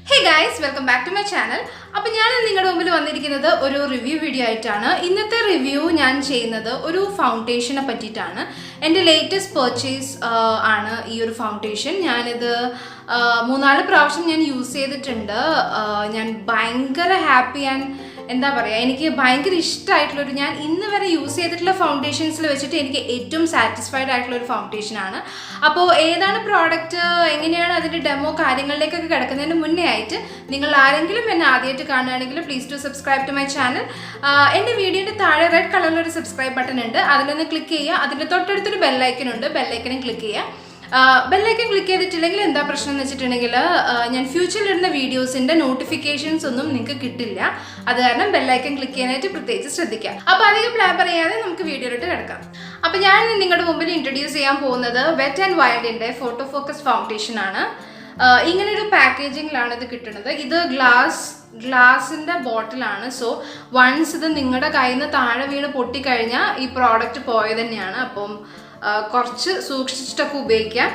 Hey guys, welcome back to my channel. അപ്പോൾ ഞാൻ നിങ്ങളുടെ മുമ്പിൽ വന്നിരിക്കുന്നത് ഒരു റിവ്യൂ വീഡിയോ ആയിട്ടാണ്. ഇന്നത്തെ റിവ്യൂ ഞാൻ ചെയ്യുന്നത് ഒരു ഫൗണ്ടേഷനെ പറ്റിയിട്ടാണ്. എൻ്റെ ലേറ്റസ്റ്റ് പർച്ചേസ് ആണ് ഈ ഒരു ഫൗണ്ടേഷൻ. ഞാനിത് 3-4 പ്രാവശ്യം ഞാൻ യൂസ് ചെയ്തിട്ടുണ്ട്. ഞാൻ ഭയങ്കര ഹാപ്പി ആൻഡ് എന്താ പറയുക, എനിക്ക് ഭയങ്കര ഇഷ്ടമായിട്ടുള്ളൊരു, ഞാൻ ഇന്ന് വരെ യൂസ് ചെയ്തിട്ടുള്ള ഫൗണ്ടേഷൻസിൽ വെച്ചിട്ട് എനിക്ക് ഏറ്റവും സാറ്റിസ്ഫൈഡ് ആയിട്ടുള്ളൊരു ഫൗണ്ടേഷനാണ്. അപ്പോൾ ഏതാണ് പ്രോഡക്റ്റ്, എങ്ങനെയാണ് അതിൻ്റെ ഡെമോ കാര്യങ്ങളിലേക്കൊക്കെ കിടക്കുന്നതിന് മുന്നേ ആയിട്ട് നിങ്ങൾ ആരെങ്കിലും എന്നെ ആദ്യമായിട്ട് കാണുകയാണെങ്കിൽ please to subscribe to my channel. എൻ്റെ വീഡിയോൻ്റെ താഴെ റെഡ് കളറിലൊരു സബ്സ്ക്രൈബ് ബട്ടൺ ഉണ്ട്, അതിലൊന്ന് ക്ലിക്ക് ചെയ്യുക. അതിൻ്റെ തൊട്ടടുത്തൊരു ബെല്ലൈക്കൺ ഉണ്ട്, ബെല്ലൈക്കനും ക്ലിക്ക് ചെയ്യുക. ബെല്ലൈക്കൻ ക്ലിക്ക് ചെയ്തിട്ടില്ലെങ്കിൽ എന്താ പ്രശ്നം എന്ന് വെച്ചിട്ടുണ്ടെങ്കിൽ ഞാൻ ഫ്യൂച്ചറിലിടുന്ന വീഡിയോസിൻ്റെ നോട്ടിഫിക്കേഷൻസ് ഒന്നും നിങ്ങൾക്ക് കിട്ടില്ല. അത് കാരണം ബെല്ലൈക്കൻ ക്ലിക്ക് ചെയ്യാനായിട്ട് പ്രത്യേകിച്ച് ശ്രദ്ധിക്കാം. അപ്പോൾ അധികം പ്ലാൻ പറയാതെ നമുക്ക് വീഡിയോയിലോട്ട് കിടക്കാം. അപ്പോൾ ഞാൻ നിങ്ങളുടെ മുമ്പിൽ ഇൻട്രൊഡ്യൂസ് ചെയ്യാൻ പോകുന്നത് വെറ്റ് ആൻഡ് വൈൽഡിൻ്റെ ഫോട്ടോ ഫോക്കസ് ഫൗണ്ടേഷൻ ആണ്. ഇങ്ങനൊരു പാക്കേജിങ്ങിലാണ് ഇത് കിട്ടുന്നത്. ഇത് ഗ്ലാസിൻ്റെ ബോട്ടിലാണ്. സോ വൺസ് ഇത് നിങ്ങളുടെ കയ്യിൽ നിന്ന് താഴെ വീണ് പൊട്ടിക്കഴിഞ്ഞാൽ ഈ പ്രോഡക്റ്റ് പോയത് തന്നെയാണ്. അപ്പം കുറച്ച് സൂക്ഷിച്ചിട്ടൊക്കെ ഉപയോഗിക്കാം.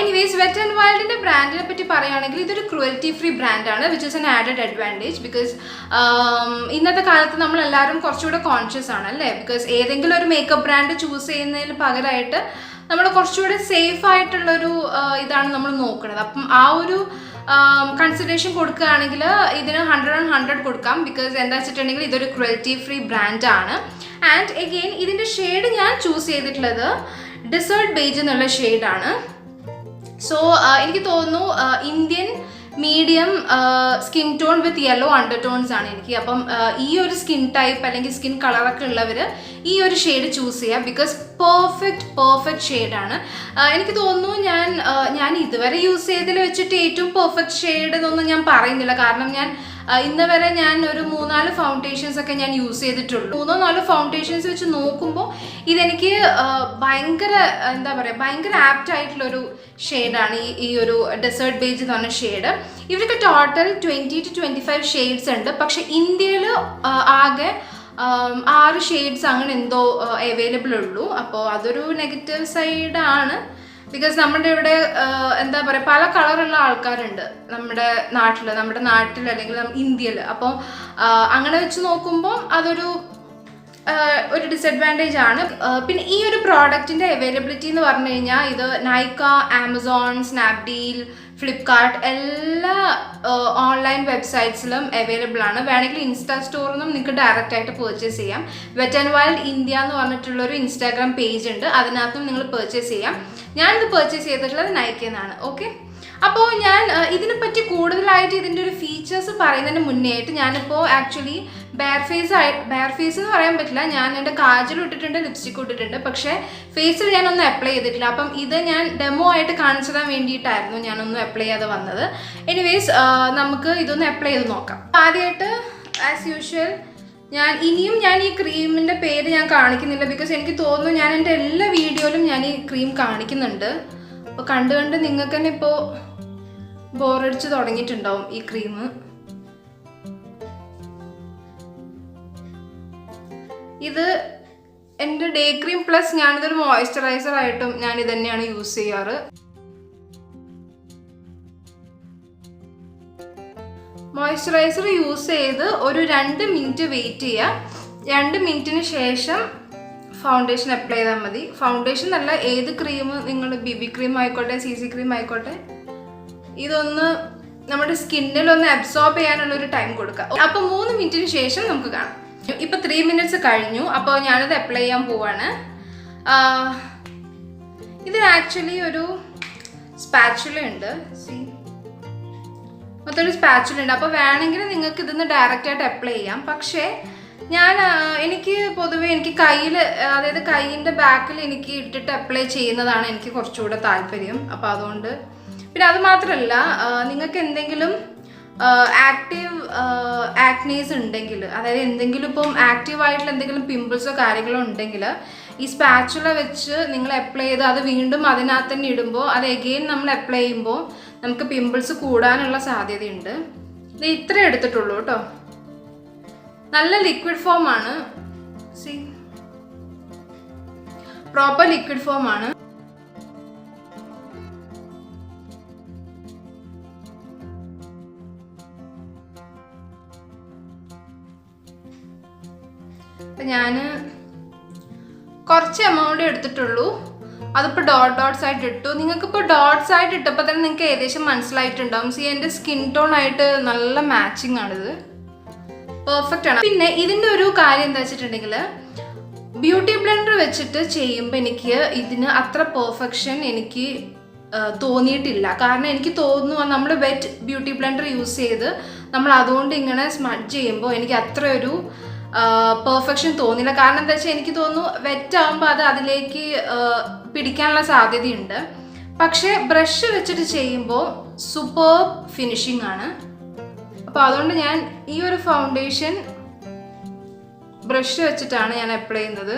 എനിവേസ്, വെറ്റ് ആൻഡ് വൈൽഡിൻ്റെ ബ്രാൻഡിനെ പറ്റി പറയുകയാണെങ്കിൽ ഇതൊരു ക്രുവൽറ്റി ഫ്രീ ബ്രാൻഡാണ്, which is an added advantage. Because ഇന്നത്തെ കാലത്ത് നമ്മളെല്ലാവരും കുറച്ചുകൂടെ കോൺഷ്യസ് ആണ് അല്ലേ. ബിക്കോസ് ഏതെങ്കിലും ഒരു മേക്കപ്പ് ബ്രാൻഡ് ചൂസ് ചെയ്യുന്നതിന് പകരമായിട്ട് നമ്മൾ കുറച്ചുകൂടെ സേഫ് ആയിട്ടുള്ളൊരു ഇതാണ് നമ്മൾ നോക്കുന്നത്. അപ്പം ആ ഒരു കൺസിഡറേഷൻ കൊടുക്കുകയാണെങ്കിൽ ഇതിന് 100/100 കൊടുക്കാം. ബിക്കോസ് എന്താ വെച്ചിട്ടുണ്ടെങ്കിൽ ഇതൊരു ക്രുവൽറ്റി ഫ്രീ ബ്രാൻഡാണ്. ആൻഡ് എഗെയിൻ ഇതിൻ്റെ ഷെയ്ഡ് ഞാൻ ചൂസ് ചെയ്തിട്ടുള്ളത് ഡെസേർട്ട് ബേജ് എന്നുള്ള ഷെയ്ഡാണ്. സോ എനിക്ക് തോന്നുന്നു Indian medium skin tone with yellow undertones ആണ് എനിക്ക്. അപ്പം ഈ ഒരു സ്കിൻ ടൈപ്പ് അല്ലെങ്കിൽ സ്കിൻ കളറൊക്കെ ഉള്ളവർ ഈ ഒരു ഷെയ്ഡ് ചൂസ് ചെയ്യുക. ബിക്കോസ് പെർഫെക്റ്റ് ഷെയ്ഡാണ്. എനിക്ക് തോന്നുന്നു ഞാൻ ഇതുവരെ യൂസ് ചെയ്തതിൽ വെച്ചിട്ട് ഏറ്റവും പെർഫെക്റ്റ് ഷെയ്ഡ് എന്നൊന്നും ഞാൻ പറയുന്നില്ല. കാരണം ഞാൻ ഇന്ന് വരെ ഞാൻ ഒരു 3-4 ഫൗണ്ടേഷൻസ് ഒക്കെ ഞാൻ യൂസ് ചെയ്തിട്ടുള്ളൂ. 3-4 ഫൗണ്ടേഷൻസ് വെച്ച് നോക്കുമ്പോൾ ഇതെനിക്ക് ഭയങ്കര എന്താ പറയുക, ഭയങ്കര ആപ്റ്റ് ആയിട്ടുള്ളൊരു ഷെയ്ഡാണ് ഈ ഒരു ഡെസേർട്ട് ബേജ് എന്ന് പറഞ്ഞ ഷെയ്ഡ്. ഇവർക്ക് ടോട്ടൽ 20 to 25 ഷെയ്ഡ്സ് ഉണ്ട്. പക്ഷെ ഇന്ത്യയിൽ ആകെ 6 ഷെയ്ഡ്സ് അങ്ങനെ എന്തോ അവൈലബിൾ ഉള്ളൂ. അപ്പോൾ അതൊരു നെഗറ്റീവ് സൈഡാണ്. ബിക്കോസ് നമ്മുടെ ഇവിടെ എന്താ പറയുക, പല കളറുള്ള ആൾക്കാരുണ്ട് നമ്മുടെ നാട്ടിൽ അല്ലെങ്കിൽ ഇന്ത്യയിൽ. അപ്പോൾ അങ്ങനെ വെച്ച് നോക്കുമ്പോൾ അതൊരു ഡിസഡ്വാൻറ്റേജ് ആണ്. പിന്നെ ഈ ഒരു പ്രോഡക്റ്റിൻ്റെ അവൈലബിലിറ്റി എന്ന് പറഞ്ഞു കഴിഞ്ഞാൽ ഇത് നൈക്ക, ആമസോൺ, സ്നാപ്ഡീൽ, ഫ്ലിപ്കാർട്ട് എല്ലാ ഓൺലൈൻ വെബ്സൈറ്റ്സിലും അവൈലബിൾ ആണ്. വേണമെങ്കിൽ ഇൻസ്റ്റാ സ്റ്റോറിൽ നിന്നും നിങ്ങൾക്ക് ഡയറക്റ്റ് ആയിട്ട് പർച്ചേസ് ചെയ്യാം. വെറ്റ് ആൻഡ് വൈൽഡ് ഇന്ത്യ എന്ന് പറഞ്ഞിട്ടുള്ളൊരു ഇൻസ്റ്റാഗ്രാം പേജ് ഉണ്ട്, അതിനകത്തും നിങ്ങൾ പർച്ചേസ് ചെയ്യാം. ഞാനിത് പർച്ചേസ് ചെയ്തിട്ടുള്ളത് നൈക്കയിൽ നിന്നാണ്. ഓക്കെ, അപ്പോൾ ഞാൻ ഇതിനെപ്പറ്റി കൂടുതലായിട്ട് ഇതിൻ്റെ ഒരു ഫീച്ചേഴ്സ് പറയുന്നതിന് മുന്നേ ആയിട്ട് ഞാനിപ്പോൾ ആക്ച്വലി ബെയർ ഫേസ് എന്ന് പറയാൻ പറ്റില്ല. ഞാൻ എൻ്റെ കാജൽ ഇട്ടിട്ടുണ്ട്, ലിപ്സ്റ്റിക് ഇട്ടിട്ടുണ്ട്, പക്ഷേ ഫേസിൽ ഞാനൊന്നും അപ്ലൈ ചെയ്തിട്ടില്ല. അപ്പം ഇത് ഞാൻ ഡെമോ ആയിട്ട് കാണിച്ചു തരാൻ വേണ്ടിയിട്ടായിരുന്നു ഞാനൊന്നും അപ്ലൈ ചെയ്യാതെ വന്നത്. എനിവേസ്, നമുക്ക് ഇതൊന്ന് അപ്ലൈ ചെയ്ത് നോക്കാം. ആദ്യമായിട്ട് ആസ് യൂഷ്വൽ ഞാൻ ഈ ക്രീമിൻ്റെ പേര് ഞാൻ കാണിക്കുന്നില്ല. ബിക്കോസ് എനിക്ക് തോന്നുന്നു ഞാൻ എൻ്റെ എല്ലാ വീഡിയോയിലും ഞാൻ ഈ ക്രീം കാണിക്കുന്നുണ്ട്. അപ്പോൾ കണ്ട് നിങ്ങൾക്ക് തന്നെ ഇപ്പോൾ ബോറടിച്ച് തുടങ്ങിയിട്ടുണ്ടാവും ഈ ക്രീം. ഇത് എൻ്റെ ഡേ ക്രീം പ്ലസ് ഞാനിതൊരു മോയ്സ്ചറൈസർ ആയിട്ടും ഞാൻ ഇത് തന്നെയാണ് യൂസ് ചെയ്യാറ്. മോയ്സ്ചറൈസർ യൂസ് ചെയ്ത് ഒരു 2 മിനിറ്റ് വെയിറ്റ് ചെയ്യുക. 2 മിനിറ്റിന് ശേഷം ഫൗണ്ടേഷൻ അപ്ലൈ ചെയ്താൽ മതി. ഫൗണ്ടേഷൻ അല്ല, ഏത് ക്രീം, നിങ്ങൾ BB ക്രീം ആയിക്കോട്ടെ, CC ക്രീം ആയിക്കോട്ടെ, ഇതൊന്ന് നമ്മുടെ സ്കിന്നിലൊന്ന് അബ്സോർബ് ചെയ്യാനുള്ളൊരു ടൈം കൊടുക്കുക. അപ്പോൾ 3 മിനിറ്റിന് ശേഷം നമുക്ക് കാണാം. ഇപ്പോൾ 3 മിനിറ്റ്സ് കഴിഞ്ഞു. അപ്പോൾ ഞാനത് അപ്ലൈ ചെയ്യാൻ പോവാണ്. ഇതിന് ആക്ച്വലി ഒരു സ്പാച്ചുല ഉണ്ട്. മൊത്തം സ്പാച്ചുല ഉണ്ട്. അപ്പോൾ വേണമെങ്കിൽ നിങ്ങൾക്ക് ഇതൊന്ന് ഡയറക്റ്റായിട്ട് അപ്ലൈ ചെയ്യാം. പക്ഷേ എനിക്ക് പൊതുവേ കയ്യിൽ, അതായത് കൈയിൻ്റെ ബാക്കിൽ എനിക്ക് ഇട്ടിട്ട് അപ്ലൈ ചെയ്യുന്നതാണ് എനിക്ക് കുറച്ചുകൂടെ താല്പര്യം. അപ്പോൾ അതുകൊണ്ട്, പിന്നെ അത് മാത്രമല്ല, നിങ്ങൾക്ക് എന്തെങ്കിലും ആക്റ്റീവ് ആക്നീസ് ഉണ്ടെങ്കിൽ, അതായത് എന്തെങ്കിലും ഇപ്പം ആക്റ്റീവായിട്ടുള്ള എന്തെങ്കിലും പിമ്പിൾസോ കാര്യങ്ങളോ ഉണ്ടെങ്കിൽ ഈ സ്പാച്ചുല വെച്ച് നിങ്ങൾ അപ്ലൈ ചെയ്ത് അത് വീണ്ടും അതിനകത്ത് തന്നെ ഇടുമ്പോൾ അത് എഗെയിൻ നമ്മൾ അപ്ലൈ ചെയ്യുമ്പോൾ നമുക്ക് പിമ്പിൾസ് കൂടാനുള്ള സാധ്യതയുണ്ട്. ഇത് ഇത്ര എടുത്തിട്ടുള്ളൂ കേട്ടോ. നല്ല ലിക്വിഡ് ഫോം ആണ്. പ്രോപ്പർ ലിക്വിഡ് ഫോം ആണ്. അപ്പം ഞാൻ കുറച്ച് എമൗണ്ട് എടുത്തിട്ടുള്ളൂ. അതിപ്പോൾ ഡോട്ട്സ് ആയിട്ട് ഇട്ടു. നിങ്ങൾക്കിപ്പോൾ ഡോട്ട്സ് ആയിട്ട് ഇട്ടപ്പോൾ തന്നെ നിങ്ങൾക്ക് ഏകദേശം മനസ്സിലായിട്ടുണ്ടാവും. എൻ്റെ സ്കിൻ ടോൺ ആയിട്ട് നല്ല മാച്ചിങ് ആണിത്, പെർഫെക്റ്റ് ആണ്. പിന്നെ ഇതിൻ്റെ ഒരു കാര്യം എന്താ വെച്ചിട്ടുണ്ടെങ്കിൽ ബ്യൂട്ടി ബ്ലെൻഡർ വെച്ചിട്ട് ചെയ്യുമ്പോൾ എനിക്ക് ഇതിന് അത്ര പെർഫെക്ഷൻ എനിക്ക് തോന്നിയിട്ടില്ല. കാരണം എനിക്ക് തോന്നുന്നു നമ്മൾ വെറ്റ് ബ്യൂട്ടി ബ്ലെൻഡർ യൂസ് ചെയ്ത് നമ്മൾ അതുകൊണ്ട് ഇങ്ങനെ സ്മഡ്ജ് ചെയ്യുമ്പോൾ എനിക്ക് അത്ര ഒരു പെർഫെക്ഷൻ തോന്നില്ല. കാരണം എന്താ വെച്ചാൽ എനിക്ക് തോന്നുന്നു വെറ്റ് ആകുമ്പോൾ അത് അതിലേക്ക് പിടിക്കാനുള്ള സാധ്യതയുണ്ട്. പക്ഷേ ബ്രഷ് വെച്ചിട്ട് ചെയ്യുമ്പോൾ സൂപ്പർ ഫിനിഷിംഗ് ആണ്. അപ്പോൾ അതുകൊണ്ട് ഞാൻ ഈ ഒരു ഫൗണ്ടേഷൻ ബ്രഷ് വെച്ചിട്ടാണ് ഞാൻ അപ്ലൈ ചെയ്യുന്നത്.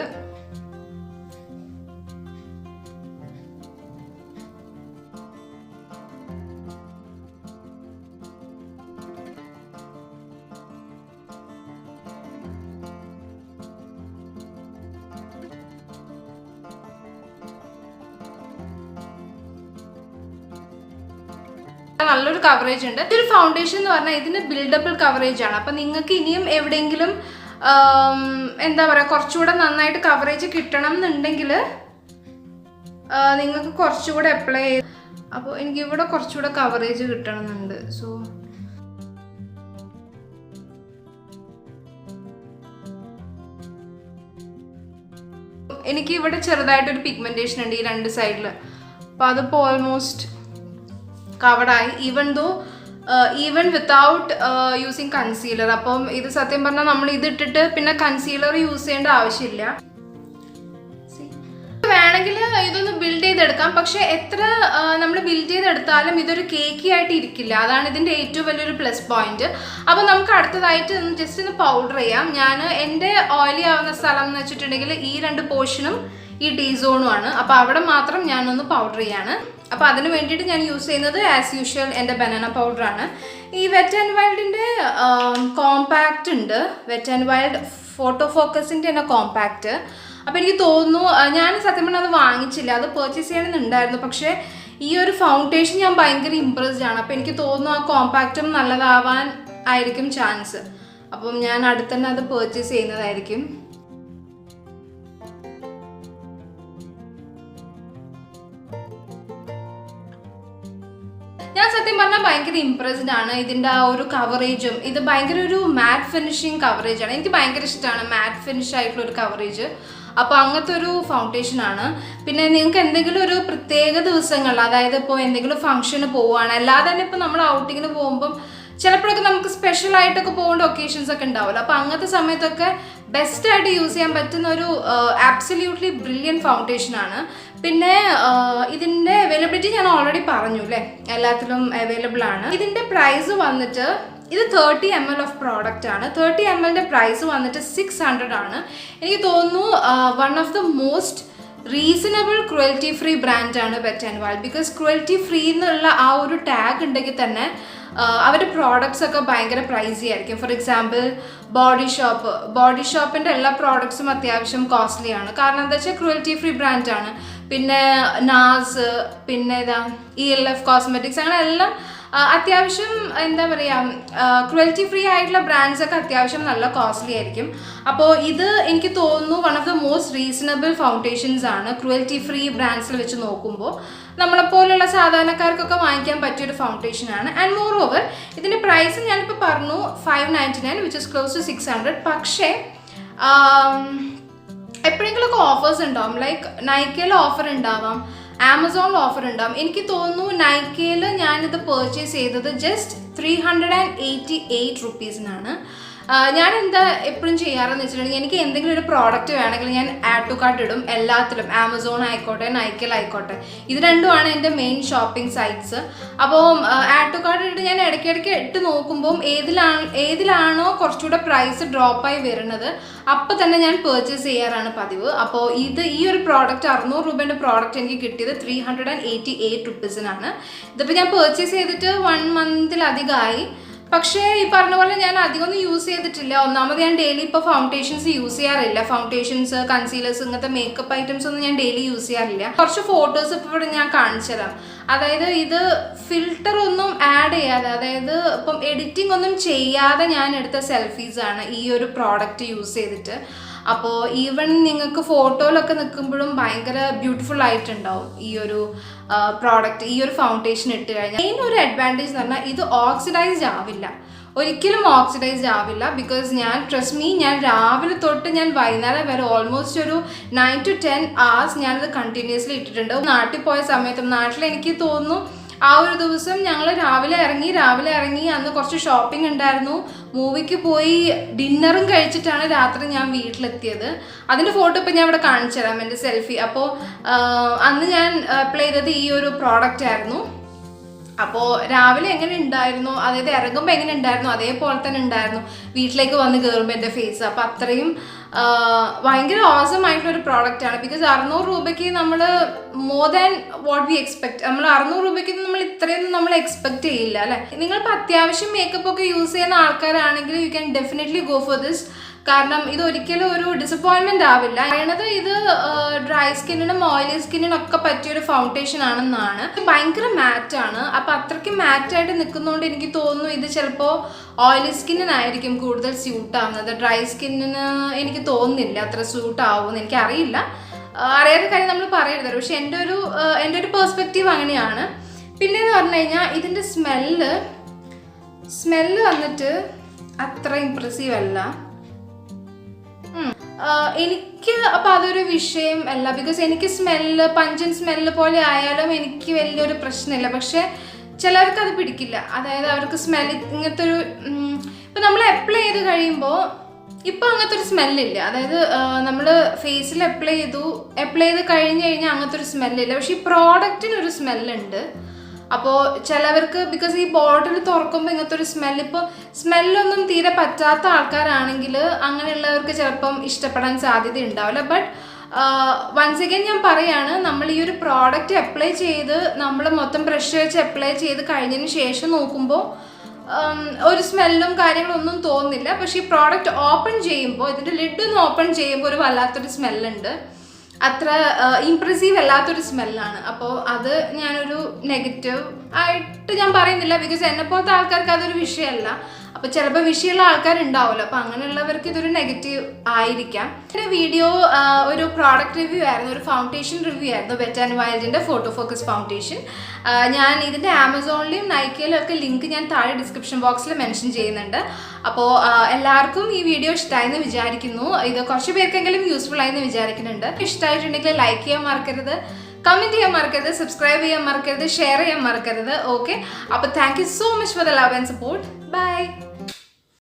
നല്ലൊരു കവറേജ് ഉണ്ട്. ഇതൊരു ഫൗണ്ടേഷൻ എന്ന് പറഞ്ഞാൽ ഇതിന് ബിൽഡബിൾ കവറേജ് ആണ്. അപ്പം നിങ്ങൾക്ക് ഇനിയും എവിടെയെങ്കിലും എന്താ പറയുക കുറച്ചുകൂടെ നന്നായിട്ട് കവറേജ് കിട്ടണം എന്നുണ്ടെങ്കിൽ നിങ്ങൾക്ക് കുറച്ചുകൂടെ അപ്ലൈ ചെയ്ത്, അപ്പോൾ എനിക്ക് ഇവിടെ കുറച്ചുകൂടെ കവറേജ് കിട്ടണം എന്നുണ്ട്. സോ എനിക്ക് ഇവിടെ ചെറുതായിട്ടൊരു പിഗ്മെന്റേഷൻ ഉണ്ട് ഈ രണ്ട് സൈഡിൽ. അപ്പോൾ അതിപ്പോൾ ഓൾമോസ്റ്റ് കവർഡായി, ഈവൻ വിത്തൗട്ട് യൂസിങ് കൺസീലർ. അപ്പം ഇത് സത്യം പറഞ്ഞാൽ നമ്മൾ ഇതിട്ടിട്ട് പിന്നെ കൺസീലർ യൂസ് ചെയ്യേണ്ട ആവശ്യമില്ല. വേണമെങ്കിൽ ഇതൊന്ന് ബിൽഡ് ചെയ്തെടുക്കാം, പക്ഷെ എത്ര നമ്മൾ ബിൽഡ് ചെയ്തെടുത്താലും ഇതൊരു കേക്കി ആയിട്ട് ഇരിക്കില്ല. അതാണ് ഇതിൻ്റെ ഏറ്റവും വലിയൊരു പ്ലസ് പോയിന്റ്. അപ്പോൾ നമുക്ക് അടുത്തതായിട്ട് ജസ്റ്റ് ഒന്ന് പൗഡർ ചെയ്യാം. ഞാൻ എൻ്റെ ഓയിലി ആവുന്ന സ്ഥലം എന്ന് വെച്ചിട്ടുണ്ടെങ്കിൽ ഈ രണ്ട് പോർഷനും ഈ ഡി സോണും ആണ്. അപ്പോൾ അവിടെ മാത്രം ഞാനൊന്ന് പൗഡർ ചെയ്യാണ്. അപ്പോൾ അതിന് വേണ്ടിയിട്ട് ഞാൻ യൂസ് ചെയ്യുന്നത് ആസ് യൂഷ്വൽ എൻ്റെ ബനാന പൗഡറാണ്. ഈ വെറ്റ് ആൻഡ് വൈൽഡിൻ്റെ കോമ്പാക്റ്റ് ഉണ്ട്, വെറ്റ് ആൻഡ് വൈൽഡ് ഫോട്ടോ ഫോക്കസിൻ്റെ തന്നെ കോമ്പാക്റ്റ്. അപ്പോൾ എനിക്ക് തോന്നുന്നു, ഞാൻ സത്യം പറഞ്ഞാൽ അത് വാങ്ങിച്ചില്ല, അത് പർച്ചേസ് ചെയ്യണമെന്നുണ്ടായിരുന്നു. പക്ഷേ ഈ ഒരു ഫൗണ്ടേഷൻ ഞാൻ ഭയങ്കര ഇമ്പ്രസ്ഡ് ആണ്. അപ്പോൾ എനിക്ക് തോന്നുന്നു ആ കോമ്പാക്റ്റും നല്ലതാവാൻ ആയിരിക്കും ചാൻസ്. അപ്പം ഞാൻ അടുത്തന്നെ അത് പർച്ചേസ് ചെയ്യുന്നതായിരിക്കും. ഞാൻ സത്യം പറഞ്ഞാൽ ഭയങ്കര ഇംപ്രസ്ഡ് ആണ് ഇതിൻ്റെ ആ ഒരു കവറേജും. ഇത് ഭയങ്കര ഒരു മാറ്റ് ഫിനിഷിങ് കവറേജ് ആണ്. എനിക്ക് ഭയങ്കര ഇഷ്ടമാണ് മാറ്റ് ഫിനിഷ് ആയിട്ടുള്ള ഒരു കവറേജ്. അപ്പോൾ അങ്ങനത്തെ ഒരു ഫൗണ്ടേഷൻ ആണ്. പിന്നെ നിങ്ങൾക്ക് എന്തെങ്കിലും ഒരു പ്രത്യേക ദിവസങ്ങൾ, അതായത് ഇപ്പോൾ എന്തെങ്കിലും ഫംഗ്ഷന് പോവുകയാണ്, അല്ലാതെ തന്നെ ഇപ്പോൾ നമ്മൾ ഔട്ടിങ്ങിന് പോകുമ്പം ചിലപ്പോഴൊക്കെ നമുക്ക് സ്പെഷ്യൽ ആയിട്ടൊക്കെ പോകേണ്ട ഒക്കേഷൻസ് ഒക്കെ ഉണ്ടാവുമല്ലോ. അപ്പോൾ അങ്ങനത്തെ സമയത്തൊക്കെ ബെസ്റ്റായിട്ട് യൂസ് ചെയ്യാൻ പറ്റുന്ന ഒരു ആബ്സല്യൂട്ട്ലി ബ്രില്യൻ ഫൗണ്ടേഷനാണ്. പിന്നെ ഇതിൻ്റെ അവൈലബിലിറ്റി ഞാൻ ഓൾറെഡി പറഞ്ഞു അല്ലേ, എല്ലാത്തിലും അവൈലബിൾ ആണ്. ഇതിൻ്റെ പ്രൈസ് വന്നിട്ട് ഇത് 30 ml ഓഫ് പ്രോഡക്റ്റ് ആണ്. 30 ml പ്രൈസ് വന്നിട്ട് 600 ആണ്. എനിക്ക് തോന്നുന്നു one of the most reasonable cruelty free ബ്രാൻഡാണ് wet and wild. Because cruelty free എന്നുള്ള ആ ഒരു ടാഗ് ഉണ്ടെങ്കിൽ തന്നെ അവരുടെ പ്രോഡക്ട്സ് ഒക്കെ ഭയങ്കര പ്രൈസി ആയിരിക്കും. ഫോർ എക്സാമ്പിൾ ബോഡി ഷോപ്പിൻ്റെ എല്ലാ പ്രോഡക്ട്സും അത്യാവശ്യം കോസ്റ്റ്ലി ആണ്. കാരണം എന്താ വെച്ചാൽ ക്രുവൽറ്റി ഫ്രീ ബ്രാൻഡാണ്. പിന്നെ നാസ്, പിന്നെ ELF കോസ്മെറ്റിക്സ്, അങ്ങനെ എല്ലാം അത്യാവശ്യം എന്താ പറയുക ക്രുവൽറ്റി ഫ്രീ ആയിട്ടുള്ള ബ്രാൻഡ്സ് ഒക്കെ അത്യാവശ്യം നല്ല കോസ്റ്റ്ലി ആയിരിക്കും. അപ്പോൾ ഇത് എനിക്ക് തോന്നുന്നു one of the most reasonable foundations ആണ് ക്രുവൽറ്റി ഫ്രീ ബ്രാൻഡ്സിൽ വെച്ച് നോക്കുമ്പോൾ. നമ്മളെപ്പോലുള്ള സാധാരണക്കാർക്കൊക്കെ വാങ്ങിക്കാൻ പറ്റിയൊരു ഫൗണ്ടേഷനാണ്. ആൻഡ് മോർ ഓവർ ഇതിൻ്റെ പ്രൈസ് ഞാനിപ്പോൾ പറഞ്ഞു 599 വിച്ച് ഇസ് ക്ലോസ് ടു 600. പക്ഷേ എപ്പോഴെങ്കിലുമൊക്കെ ഓഫേഴ്സ് ഉണ്ടാവും. ലൈക്ക് നൈക്കയിൽ ഓഫർ ഉണ്ടാവാം, ആമസോണിൽ ഓഫർ ഉണ്ടാവും. എനിക്ക് തോന്നുന്നു നൈക്കയിൽ ഞാനിത് പർച്ചേസ് ചെയ്തത് ജസ്റ്റ് 388 റുപ്പീസിനാണ്. ഞാൻ എന്താ എപ്പോഴും ചെയ്യാറെന്ന് വെച്ചിട്ടുണ്ടെങ്കിൽ എനിക്ക് എന്തെങ്കിലും ഒരു പ്രോഡക്റ്റ് വേണമെങ്കിൽ ഞാൻ ആഡ് ടു കാർട്ട് ഇടും. എല്ലാത്തിലും ആമസോൺ ആയിക്കോട്ടെ നൈക്കയിലായിക്കോട്ടെ, ഇത് രണ്ടുമാണ് എൻ്റെ മെയിൻ ഷോപ്പിംഗ് സൈറ്റ്സ്. അപ്പോൾ ആഡ് ടു കാർട്ട് ഇട്ട് ഞാൻ ഇടയ്ക്കിടയ്ക്ക് ഇട്ട് നോക്കുമ്പം ഏതിലാണോ കുറച്ചുകൂടെ പ്രൈസ് ഡ്രോപ്പായി വരുന്നത് അപ്പോൾ തന്നെ ഞാൻ പർച്ചേസ് ചെയ്യാറാണ് പതിവ്. അപ്പോൾ ഈ ഒരു പ്രോഡക്റ്റ് 600 രൂപേൻ്റെ പ്രോഡക്റ്റ് എനിക്ക് കിട്ടിയത് 388 റുപ്പീസിനാണ്. ഇതിപ്പോൾ ഞാൻ പർച്ചേസ് ചെയ്തിട്ട് 1 മന്തിലധികമായി. പക്ഷേ ഈ പറഞ്ഞ പോലെ ഞാൻ അധികമൊന്നും യൂസ് ചെയ്തിട്ടില്ല. ഒന്നാമത് ഞാൻ ഡെയിലി ഇപ്പോൾ ഫൗണ്ടേഷൻസ് യൂസ് ചെയ്യാറില്ല. ഫൗണ്ടേഷൻസ്, കൺസീലേഴ്സ്, ഇങ്ങനത്തെ മേക്കപ്പ് ഐറ്റംസ് ഒന്നും ഞാൻ ഡെയിലി യൂസ് ചെയ്യാറില്ല. കുറച്ച് ഫോട്ടോസ് ഇപ്പോൾ ഇവിടെ ഞാൻ കാണിച്ചു തരാം. അതായത് ഇത് ഫിൽറ്റർ ഒന്നും ആഡ് ചെയ്യാതെ, അതായത് ഇപ്പം എഡിറ്റിംഗ് ഒന്നും ചെയ്യാതെ ഞാൻ എടുത്ത സെൽഫീസാണ് ഈ ഒരു പ്രോഡക്റ്റ് യൂസ് ചെയ്തിട്ട്. അപ്പോൾ ഈവൻ നിങ്ങൾക്ക് ഫോട്ടോയിലൊക്കെ നിൽക്കുമ്പോഴും ഭയങ്കര ബ്യൂട്ടിഫുൾ ആയിട്ടുണ്ടാവും ഈ ഒരു പ്രോഡക്റ്റ്, ഈ ഒരു ഫൗണ്ടേഷൻ ഇട്ട് കഴിഞ്ഞാൽ. മെയിൻ ഒരു അഡ്വാൻറ്റേജ് എന്ന് പറഞ്ഞാൽ ഇത് ഓക്സിഡൈസ്ഡ് ആവില്ല, ഒരിക്കലും ഓക്സിഡൈസ്ഡ് ആവില്ല. ബിക്കോസ് ട്രസ്റ്റ് മീ, ഞാൻ രാവിലെ തൊട്ട് ഞാൻ വൈകുന്നേരം വരെ ഓൾമോസ്റ്റ് ഒരു 9 to 10 hours ഞാനത് കണ്ടിന്യൂസ്ലി ഇട്ടിട്ടുണ്ട്. നാട്ടിൽ പോയ സമയത്തും, നാട്ടിൽ എനിക്ക് തോന്നുന്നു ആ ഒരു ദിവസം ഞങ്ങൾ രാവിലെ ഇറങ്ങി അന്ന് കുറച്ച് ഷോപ്പിംഗ് ഉണ്ടായിരുന്നു, മൂവിക്ക് പോയി ഡിന്നറും കഴിച്ചിട്ടാണ് രാത്രി ഞാൻ വീട്ടിലെത്തിയത്. അതിൻ്റെ ഫോട്ടോ ഇപ്പം ഞാൻ ഇവിടെ കാണിച്ചു തരാം, എൻ്റെ സെൽഫി. അപ്പോൾ അന്ന് ഞാൻ അപ്ലൈ ചെയ്തത് ഈ ഒരു പ്രോഡക്റ്റ് ആയിരുന്നു. അപ്പോൾ രാവിലെ എങ്ങനെ ഉണ്ടായിരുന്നു, അതായത് ഇറങ്ങുമ്പോൾ എങ്ങനെ ഉണ്ടായിരുന്നു അതേപോലെ തന്നെ ഉണ്ടായിരുന്നു വീട്ടിലേക്ക് വന്ന് കയറുമ്പോൾ എൻ്റെ ഫേസ്. അപ്പോൾ അത്രയും ഭയങ്കര ഓസം ആയിട്ടുള്ളൊരു പ്രോഡക്റ്റാണ്. ബിക്കോസ് 600 രൂപയ്ക്ക് നമ്മൾ more than what we expect, നമ്മൾ 600 രൂപയ്ക്ക് നമ്മൾ ഇത്രയൊന്നും നമ്മൾ എക്സ്പെക്ട് ചെയ്യില്ല അല്ലേ. നിങ്ങളിപ്പോൾ അത്യാവശ്യം മേക്കപ്പ് ഒക്കെ യൂസ് ചെയ്യുന്ന ആൾക്കാരാണെങ്കിൽ you can definitely go for this. കാരണം ഇത് ഒരിക്കലും ഒരു ഡിസപ്പോയിൻമെന്റ് ആവില്ല. പറയണത് ഇത് ഡ്രൈ സ്കിന്നിനും ഓയിലി സ്കിന്നിനും ഒക്കെ പറ്റിയൊരു ഫൗണ്ടേഷൻ ആണെന്നാണ്. ഭയങ്കര മാറ്റാണ്. അപ്പം അത്രയ്ക്ക് മാറ്റായിട്ട് നിൽക്കുന്നതുകൊണ്ട് എനിക്ക് തോന്നുന്നു ഇത് ചിലപ്പോൾ ഓയിലി സ്കിന്നിനായിരിക്കും കൂടുതൽ സ്യൂട്ട് ആവുന്നത്. ഡ്രൈ സ്കിന്നിന് എനിക്ക് തോന്നുന്നില്ല അത്ര സ്യൂട്ട് ആവുമെന്ന്. എനിക്കറിയില്ല, അറിയാത്ത കാര്യം നമ്മൾ പറയരുത്. പക്ഷെ എൻ്റെ ഒരു പെർസ്പെക്റ്റീവ് അങ്ങനെയാണ്. പിന്നെയെന്ന് പറഞ്ഞു കഴിഞ്ഞാൽ ഇതിൻ്റെ സ്മെല്ല് വന്നിട്ട് അത്ര ഇംപ്രസീവ് അല്ല എനിക്ക്. അപ്പം അതൊരു വിഷയം അല്ല. ബിക്കോസ് എനിക്ക് പഞ്ചൻ സ്മെല്ല് പോലെ ആയാലും എനിക്ക് വലിയൊരു പ്രശ്നമില്ല. പക്ഷെ ചിലർക്ക് അത് പിടിക്കില്ല. അതായത് അവർക്ക് ഇങ്ങനത്തെ ഒരു ഇപ്പം നമ്മൾ അപ്ലൈ ചെയ്ത് കഴിയുമ്പോൾ ഇപ്പം അങ്ങനത്തെ ഒരു സ്മെല്ലില്ല. അതായത് നമ്മൾ ഫേസിൽ അപ്ലൈ ചെയ്ത് കഴിഞ്ഞ് കഴിഞ്ഞാൽ അങ്ങനത്തെ ഒരു സ്മെല്ലില്ല. പക്ഷെ ഈ പ്രോഡക്റ്റിനൊരു സ്മെല്ലുണ്ട്. അപ്പോൾ ചിലവർക്ക് ബിക്കോസ് ഈ ബോട്ടിൽ തുറക്കുമ്പോൾ ഇങ്ങനത്തെ ഒരു സ്മെല്ലൊന്നും തീരെ പറ്റാത്ത ആൾക്കാരാണെങ്കിൽ അങ്ങനെയുള്ളവർക്ക് ചിലപ്പം ഇഷ്ടപ്പെടാൻ സാധ്യത ഉണ്ടാവില്ല. ബട്ട് വൺസ് അഗൈൻ ഞാൻ പറയാണ്, നമ്മൾ ഈ ഒരു പ്രോഡക്റ്റ് അപ്ലൈ ചെയ്ത് നമ്മൾ മൊത്തം ബ്രഷ് വെച്ച് അപ്ലൈ ചെയ്ത് കഴിഞ്ഞതിന് ശേഷം നോക്കുമ്പോൾ ഒരു സ്മെല്ലും കാര്യങ്ങളൊന്നും തോന്നുന്നില്ല. പക്ഷേ ഈ പ്രോഡക്റ്റ് ഓപ്പൺ ചെയ്യുമ്പോൾ, ഇതിൻ്റെ ലിഡൊന്ന് ഓപ്പൺ ചെയ്യുമ്പോൾ ഒരു വല്ലാത്തൊരു സ്മെല്ലുണ്ട്. അത്ര ഇംപ്രസീവ് അല്ലാത്തൊരു സ്മെല്ലാണ്. അപ്പോൾ അത് ഞാനൊരു നെഗറ്റീവ് ആയിട്ട് ഞാൻ പറയുന്നില്ല. ബിക്കോസ് എന്നെപ്പോലത്തെ ആൾക്കാർക്ക് അതൊരു വിഷയമല്ല. അപ്പോൾ ചിലപ്പോൾ വിഷയമുള്ള ആൾക്കാരുണ്ടാവുമല്ലോ, അപ്പോൾ അങ്ങനെയുള്ളവർക്ക് ഇതൊരു നെഗറ്റീവ് ആയിരിക്കാം. എൻ്റെ വീഡിയോ ഒരു പ്രോഡക്റ്റ് റിവ്യൂ ആയിരുന്നു, ഒരു ഫൗണ്ടേഷൻ റിവ്യൂ ആയിരുന്നു. വെറ്റ് ആൻഡ് വൈൽഡിൻ്റെ ഫോട്ടോ ഫോക്കസ് ഫൗണ്ടേഷൻ. ഞാൻ ഇതിൻ്റെ ആമസോണിലും നൈക്കയിലും ഒക്കെ ലിങ്ക് ഞാൻ താഴെ ഡിസ്ക്രിപ്ഷൻ ബോക്സിൽ മെൻഷൻ ചെയ്യുന്നുണ്ട്. അപ്പോൾ എല്ലാവർക്കും ഈ വീഡിയോ ഇഷ്ടമായെന്ന് വിചാരിക്കുന്നു. ഇത് കുറച്ച് പേർക്കെങ്കിലും യൂസ്ഫുൾ ആയെന്ന് വിചാരിക്കുന്നുണ്ട്. ഇഷ്ടമായിട്ടുണ്ടെങ്കിൽ ലൈക്ക് ചെയ്യാൻ മറക്കരുത്, കമൻറ്റ് ചെയ്യാൻ മറക്കരുത്, സബ്സ്ക്രൈബ് ചെയ്യാൻ മറക്കരുത്, ഷെയർ ചെയ്യാൻ മറക്കരുത്. ഓക്കെ, അപ്പോൾ thank you so much for the love and support. By.